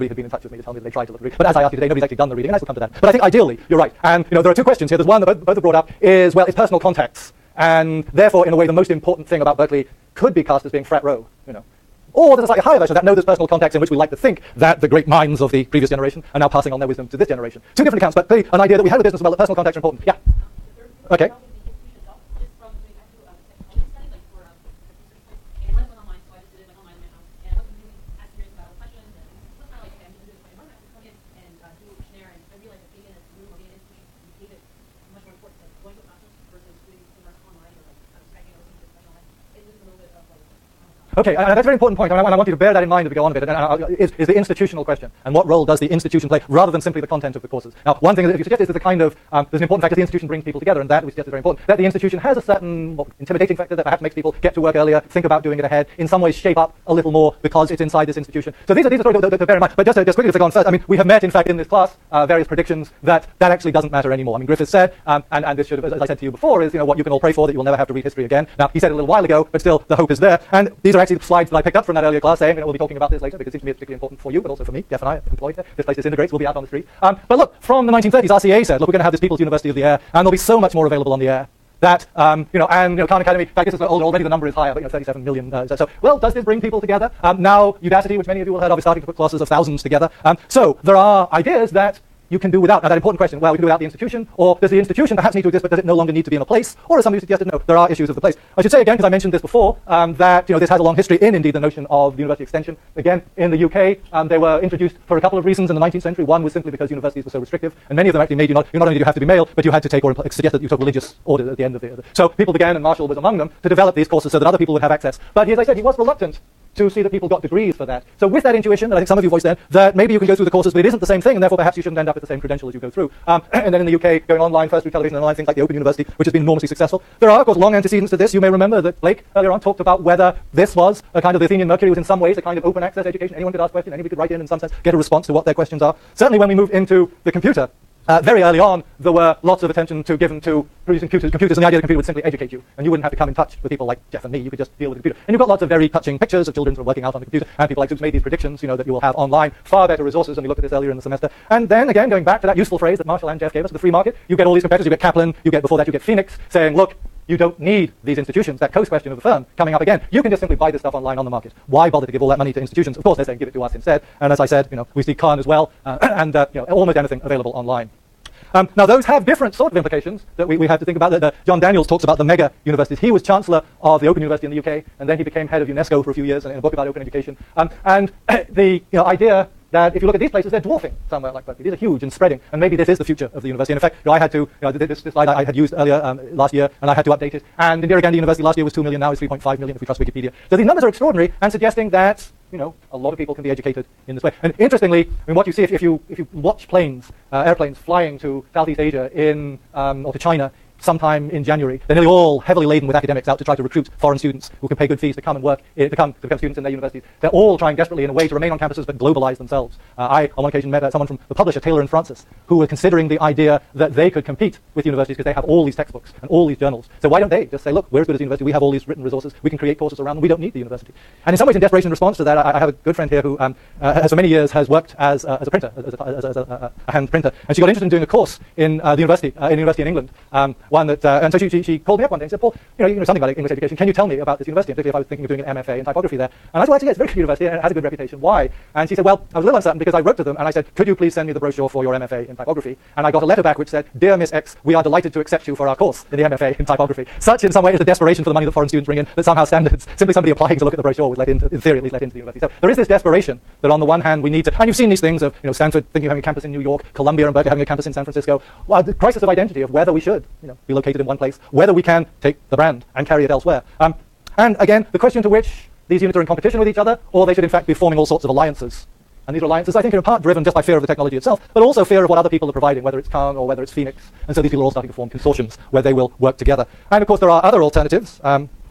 degree had been in touch with me to tell me that they tried to look at the reading. But as I asked you today, nobody's actually done the reading, and I will come to that. But I think ideally, you're right. And there are two questions here. There's one that both have brought up is, well, it's personal contacts. And therefore, in a way, the most important thing about Berkeley could be cast as being frat row, Or there's a slightly higher version of that. No, there's personal contacts in which we like to think that the great minds of the previous generation are now passing on their wisdom to this generation. Two different accounts, but clearly an idea that we had with business as well, that personal contacts are important. Yeah. Okay. Okay, that's a very important point, and I want you to bear that in mind as we go on a bit, is the institutional question, and what role does the institution play, rather than simply the content of the courses. Now, one thing that if you suggest is there's a kind of, there's an important factor, the institution brings people together, and that we suggest is very important, that the institution has a certain intimidating factor that perhaps makes people get to work earlier, think about doing it ahead, in some ways shape up a little more because it's inside this institution. So these are sort of to bear in mind, but just quickly to go on first, I mean, we have met, in fact, in this class, various predictions that actually doesn't matter anymore. I mean, Griffiths said, and this should have, as I said to you before, is, what you can all pray for, that you will never have to read history again. Now, he said it a little while ago, but still, the hope is there, and these are actually the slides that I picked up from that earlier class, saying we'll be talking about this later because it seems to me it's particularly important for you, but also for me. Jeff and I are employed here. This place disintegrates. We'll be out on the street. But look, from the 1930s, RCA said, look, we're going to have this People's University of the Air, and there'll be so much more available on the air that, Khan Academy, in fact, this is already the number is higher, but 37 million. Well, does this bring people together? Now, Udacity, which many of you will have heard of, is starting to put classes of thousands together. So there are ideas that you can do without. Now, that important question, well, we can do without the institution, or does the institution perhaps need to exist, but does it no longer need to be in a place? Or as somebody suggested, no, there are issues of the place. I should say again, because I mentioned this before, that this has a long history in, indeed, the notion of university extension. Again, in the UK, they were introduced for a couple of reasons in the 19th century. One was simply because universities were so restrictive, and many of them actually made you not only did you have to be male, but you had to take, or suggest that you took religious orders at the end of the. So people began, and Marshall was among them, to develop these courses so that other people would have access. But as I said, he was reluctant to see that people got degrees for that. So with that intuition, that I think some of you voiced then, that maybe you can go through the courses, but it isn't the same thing, and therefore perhaps you shouldn't end up with the same credential as you go through. And then in the UK, going online first through television and online, things like the Open University, which has been enormously successful. There are, of course, long antecedents to this. You may remember that Blake earlier on talked about whether this was a kind of the Athenian Mercury was in some ways a kind of open access education. Anyone could ask questions, anybody could write in some sense, get a response to what their questions are. Certainly when we move into the computer, very early on, there were lots of attention given to producing computers, and the idea that the computer would simply educate you, and you wouldn't have to come in touch with people like Jeff and me. You could just deal with the computer. And you've got lots of very touching pictures of children sort of working out on the computer, and people like Zoops made these predictions, that you will have online far better resources, and we looked at this earlier in the semester. And then, again, going back to that useful phrase that Marshall and Jeff gave us, the free market, you get all these competitors. You get Kaplan, before that you get Phoenix, saying, look, you don't need these institutions. That Coase question of the firm coming up again. You can just simply buy this stuff online on the market. Why bother to give all that money to institutions? Of course, they're saying give it to us instead. And as I said, we see Khan as well, and almost anything available online. Now, those have different sort of implications that we have to think about. John Daniels talks about the mega universities. He was Chancellor of the Open University in the UK, and then he became head of UNESCO for a few years, and in a book about open education. And the idea that if you look at these places, they're dwarfing somewhere like Berkeley. These are huge and spreading, and maybe this is the future of the university. And in fact, I had to, this slide I had used earlier last year, and I had to update it. And Indira Gandhi University last year was 2 million, now it's 3.5 million if we trust Wikipedia. So these numbers are extraordinary, and suggesting that a lot of people can be educated in this way. And interestingly, what you see if you watch airplanes flying to Southeast Asia or to China sometime in January, they're nearly all heavily laden with academics out to try to recruit foreign students who can pay good fees to come and work, to become students in their universities. They're all trying desperately in a way to remain on campuses but globalize themselves. I, on one occasion, met someone from the publisher, Taylor and Francis, who were considering the idea that they could compete with universities because they have all these textbooks and all these journals. So why don't they just say, look, we're as good as the university, we have all these written resources, we can create courses around them, we don't need the university. And in some ways, in desperation response to that, I have a good friend here who has for many years has worked as a printer, as a hand printer, and she got interested in doing a course in the university in England, one that, and so she called me up one day and said, Paul, you know something about English education. Can you tell me about this university? And particularly if I was thinking of doing an MFA in typography there. And I said, well, actually, it's a very good university and it has a good reputation. Why? And she said, well, I was a little uncertain because I wrote to them and I said, could you please send me the brochure for your MFA in typography? And I got a letter back which said, Dear Miss X, we are delighted to accept you for our course in the MFA in typography. Such, in some way, is the desperation for the money that foreign students bring in that somehow standards, simply somebody applying to look at the brochure was let into, in theory at least, let into the university. So there is this desperation that on the one hand we need to, and you've seen these things of, Stanford thinking of having a campus in New York, Columbia and Berkeley having a campus in San Francisco. Well, the crisis of identity of whether we should, be located in one place, whether we can take the brand and carry it elsewhere. And again, the question to which these units are in competition with each other, or they should in fact be forming all sorts of alliances. And these alliances, I think, are in part driven just by fear of the technology itself, but also fear of what other people are providing, whether it's Khan or whether it's Phoenix. And so these people are all starting to form consortiums where they will work together. And of course, there are other alternatives.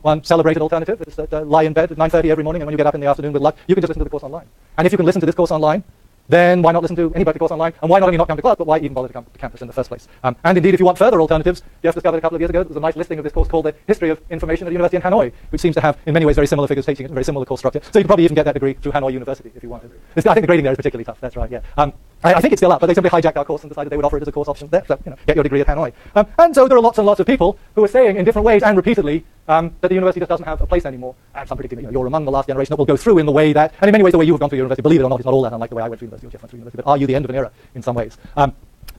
One celebrated alternative is that lie in bed at 9:30 every morning, and when you get up in the afternoon with luck, you can just listen to the course online. And if you can listen to this course online, then why not listen to any Berkeley course online? And why not only not come to class, but why even bother to come to campus in the first place? And indeed, if you want further alternatives, Jeff discovered a couple of years ago, there's a nice listing of this course called the History of Information at the University in Hanoi, which seems to have, in many ways, very similar figures teaching it, very similar course structure. So you could probably even get that degree through Hanoi University if you wanted. I think the grading there is particularly tough. That's right, yeah. I think it's still up, but they simply hijacked our course and decided they would offer it as a course option there. So, get your degree at Hanoi. And so there are lots and lots of people who are saying in different ways and repeatedly that the university just doesn't have a place anymore. And some predicting that you're among the last generation that will go through in the way that, and in many ways the way you have gone through university, believe it or not, is not all that unlike the way I went through university or Jeff went through university, but are you the end of an era in some ways?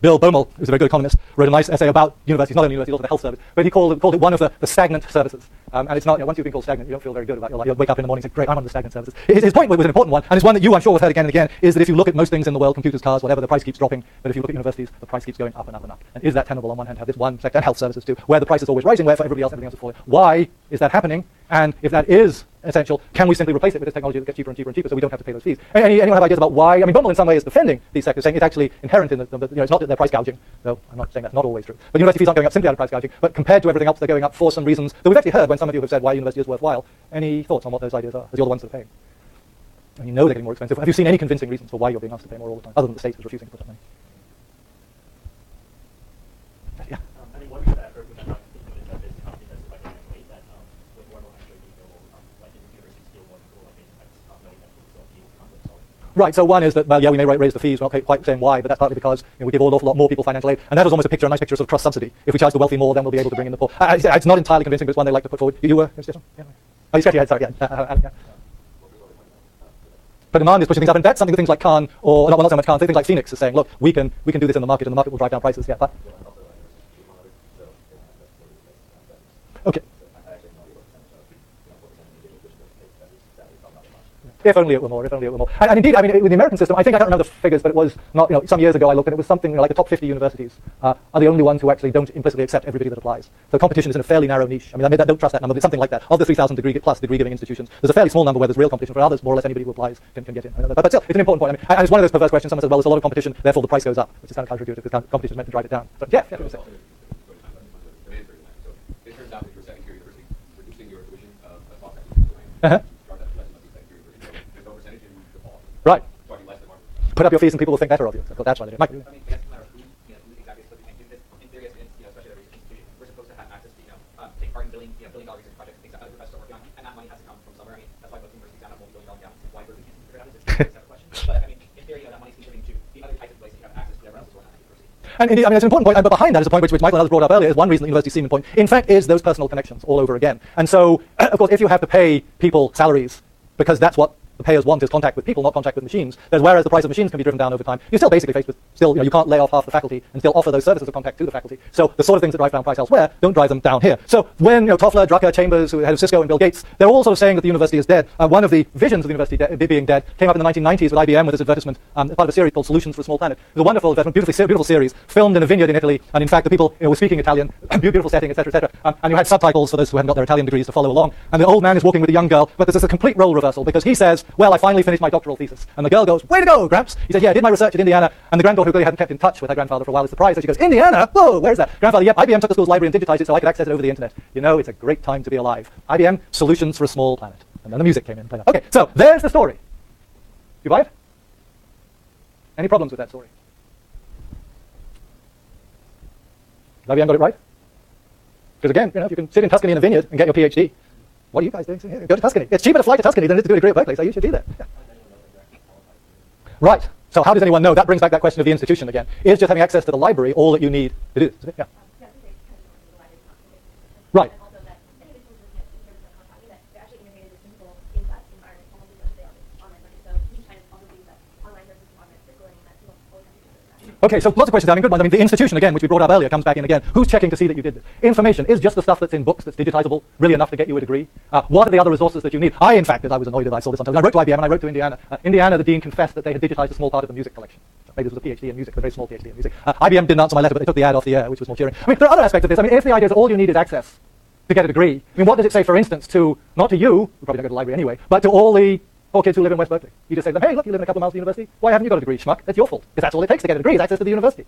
Bill Baumol, who's a very good economist, wrote a nice essay about universities, not only universities, also the health service, but he called it one of the stagnant services. And it's not, once you've been called stagnant, you don't feel very good about your life. You'll wake up in the morning and say, great, I'm on the stagnant services. His point was an important one, and it's one that you, I'm sure, have heard again and again, is that if you look at most things in the world, computers, cars, whatever, the price keeps dropping, but if you look at universities, the price keeps going up and up and up. And is that tenable on one hand to have this one sector, and health services too, where the price is always rising, where for everybody else, everything else is falling? Why is that happening? And if that is essential, can we simply replace it with this technology that gets cheaper and cheaper and cheaper so we don't have to pay those fees? Anyone have ideas about why? I mean, Baumol in some way is defending these sectors, saying it's actually inherent in the it's not that they're price gouging, though I'm not saying that's not always true. But university fees aren't going up simply out of price gouging, but compared to everything else, they're going up for some reasons that we've actually heard when some of you have said why university is worthwhile. Any thoughts on what those ideas are, as you're the ones that are paying? And you know they're getting more expensive. Have you seen any convincing reasons for why you're being asked to pay more all the time, other than the state is refusing to put up money? Yeah. I mean, one reason that I've heard that is that this company that's like a way that with one will actually be available, like in the university scale, one will like money that will still be conflict. Right, so one is that, well, yeah, we may raise the fees, we're not quite saying why, but that's partly because we give an awful lot more people financial aid, and that was almost a nice picture of trust subsidy. If we charge the wealthy more, then we'll be able to bring in the poor. It's not entirely convincing, but it's one they like to put forward. You were, yeah. Oh, you scratch your head, sorry, yeah. But demand is pushing things up, and that's something that things like Khan, or not so much Khan, things like Phoenix is saying, look, we can do this in the market, and the market will drive down prices, yeah, but. Okay. If only it were more, if only it were more. And indeed, I mean, with the American system, I don't remember the figures, but it was not, some years ago I looked and it was something like the top 50 universities are the only ones who actually don't implicitly accept everybody that applies. So competition is in a fairly narrow niche. I mean, don't trust that number, but it's something like that. Of the 3,000 degree-giving institutions, there's a fairly small number where there's real competition. For others, more or less anybody who applies can get in. But still, it's an important point. I mean, and it's one of those perverse questions. Someone says, well, there's a lot of competition, therefore the price goes up, which is kind of counterintuitive because competition is meant to drive it down. But yeah. Right. Put up your fees and people will think better of you. So that's why they do. Mike. I mean, I guess no matter who, exactly, so in theory, especially every institution, we're supposed to have access to, take part in billion dollar research projects, things that other professors are working on, and that money has to come from somewhere. I mean, that's why most universities have multi-billion-dollar endowments. Why Berkeley can't figure it out is a separate question. But I mean, in theory, that money's contributing to the other types of places you have access to whatever else is going on at the university. And indeed, I mean, it's an important point, but behind that is a point which Michael and others brought up earlier, is one reason that universities seem important. In fact, is those personal connections all over again. And so, of course, if you have to pay people salaries, because that's what the payers want is contact with people, not contact with machines. Whereas the price of machines can be driven down over time, you're still basically faced with, you can't lay off half the faculty and still offer those services of contact to the faculty. So the sort of things that drive down price elsewhere don't drive them down here. So when Toffler, Drucker, Chambers, who head of Cisco, and Bill Gates, they're all sort of saying that the university is dead. One of the visions of the university being dead came up in the 1990s with IBM with this advertisement, part of a series called Solutions for a Small Planet. It was a wonderful advertisement, beautiful series, filmed in a vineyard in Italy, and in fact the people were speaking Italian, beautiful setting, etc., etc. And you had subtitles for those who hadn't got their Italian degrees to follow along. And the old man is walking with a young girl, but there's a complete role reversal because he says, well, I finally finished my doctoral thesis. And the girl goes, way to go, Gramps. He says, yeah, I did my research at Indiana. And the granddaughter, who really hadn't kept in touch with her grandfather for a while, is surprised. So she goes, Indiana? Whoa, where's that? Grandfather, yep, IBM took the school's library and digitized it so I could access it over the internet. It's a great time to be alive. IBM, Solutions for a Small Planet. And then the music came in. Okay, so there's the story. You buy it? Any problems with that story? IBM got it right? Because again, if you can sit in Tuscany in a vineyard and get your PhD, what are you guys doing? Go to Tuscany. It's cheaper to fly to Tuscany than it is to do a degree at Berkeley, so you should do that. Yeah. Right. So how does anyone know? That brings back that question of the institution again. Is just having access to the library all that you need to do this? Yeah. Right. Okay, so lots of questions. I mean, good ones. I mean, the institution, again, which we brought up earlier, comes back in again. Who's checking to see that you did this? Information is just the stuff that's in books that's digitizable, really enough to get you a degree. What are the other resources that you need? In fact, I was annoyed that I saw this sometimes. I wrote to IBM and I wrote to Indiana. Indiana, the dean confessed that they had digitized a small part of the music collection. Maybe this was a PhD in music, a very small PhD in music. IBM didn't answer my letter, but they took the ad off the air, which was more cheering. I mean, there are other aspects of this. I mean, if the idea is that all you need is access to get a degree, I mean, what does it say, for instance, not to you, who probably don't go to the library anyway, but to all the poor kids who live in West Berkeley? You just say to them, hey, look, you live in a couple of miles from the university. Why haven't you got a degree, schmuck? That's your fault. Because that's all it takes to get a degree is access to the university.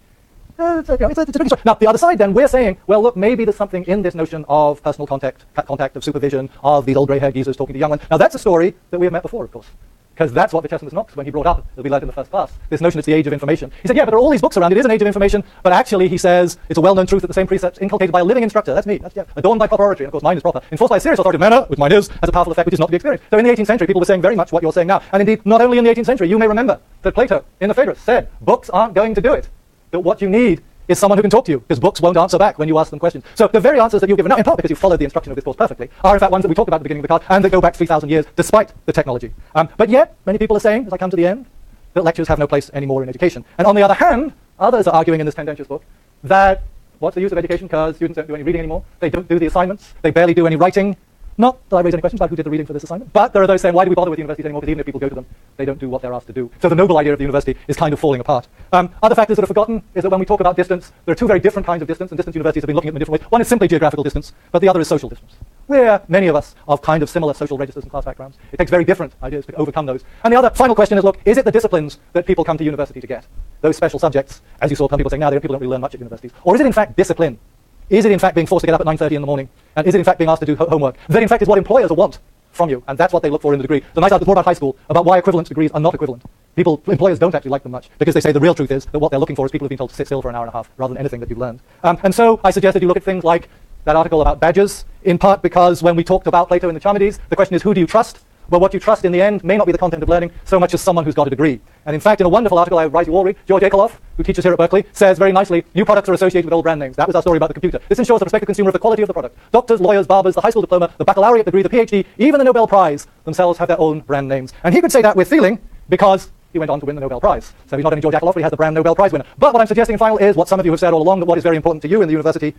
It's a tricky story. Now, the other side, then, we're saying, well, look, maybe there's something in this notion of personal contact, of supervision, of these old grey-haired geezers talking to young ones. Now, that's a story that we have met before, of course. because that's what Vitessimus Knox, when he brought up, as we learned in the first class, this notion it's the age of information. He said, yeah, but there are all these books around, it is an age of information, but actually, he says, it's a well-known truth that the same precepts inculcated by a living instructor, that's me, that's Jeff, adorned by proper oratory, and of course mine is proper, enforced by a serious authoritative manner, which mine is, has a powerful effect which is not to be experienced. So in the 18th century, people were saying very much what you're saying now. And indeed, not only in the 18th century, you may remember that Plato, in the Phaedrus, said, books aren't going to do it, that what you need is someone who can talk to you, because books won't answer back when you ask them questions. So the very answers that you've given now, in part because you followed the instruction of this course perfectly, are in fact ones that we talked about at the beginning of the class, and that go back 3,000 years, despite the technology. But yet, many people are saying, as I come to the end, that lectures have no place anymore in education. And on the other hand, others are arguing in this tendentious book that what's the use of education, because students don't do any reading anymore, they don't do the assignments, they barely do any writing. Not that I raise any questions about who did the reading for this assignment, but there are those saying, why do we bother with universities anymore? Because even if people go to them, they don't do what they're asked to do. So the noble idea of the university is kind of falling apart. Other factors that are forgotten is that when we talk about distance, there are two very different kinds of distance, and distance universities have been looking at them in different ways. One is simply geographical distance, but the other is social distance. We're, many of us, of kind of similar social registers and class backgrounds. It takes very different ideas to overcome those. And the other final question is, look, is it the disciplines that people come to university to get? Those special subjects, as you saw some people saying now, people don't really learn much at universities. Or is it in fact discipline? Is it in fact being forced to get up at 9:30 in the morning? And is it in fact being asked to do homework? That in fact is what employers want from you, and that's what they look for in the degree. The nice article about high school, about why equivalent degrees are not equivalent. Employers don't actually like them much, because they say the real truth is that what they're looking for is people who've been told to sit still for an hour and a half, rather than anything that you've learned. And so I suggest that you look at things like that article about badges, in part because when we talked about Plato in the Charmides, the question is, who do you trust? Well, what you trust in the end may not be the content of learning so much as someone who's got a degree. And in fact, in a wonderful article I advise you all read, George Akerlof, who teaches here at Berkeley, says very nicely, new products are associated with old brand names. That was our story about the computer. This ensures the prospective consumer of the quality of the product. Doctors, lawyers, barbers, the high school diploma, the baccalaureate degree, the PhD, even the Nobel Prize themselves have their own brand names. And he could say that with feeling because he went on to win the Nobel Prize. So he's not only George Akerlof, but he has the brand Nobel Prize winner. But what I'm suggesting in final is what some of you have said all along, that what is very important to you in the university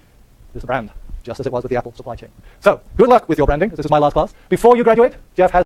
is the brand, just as it was with the Apple supply chain. So good luck with your branding, as this is my last class. Before you graduate, Jeff has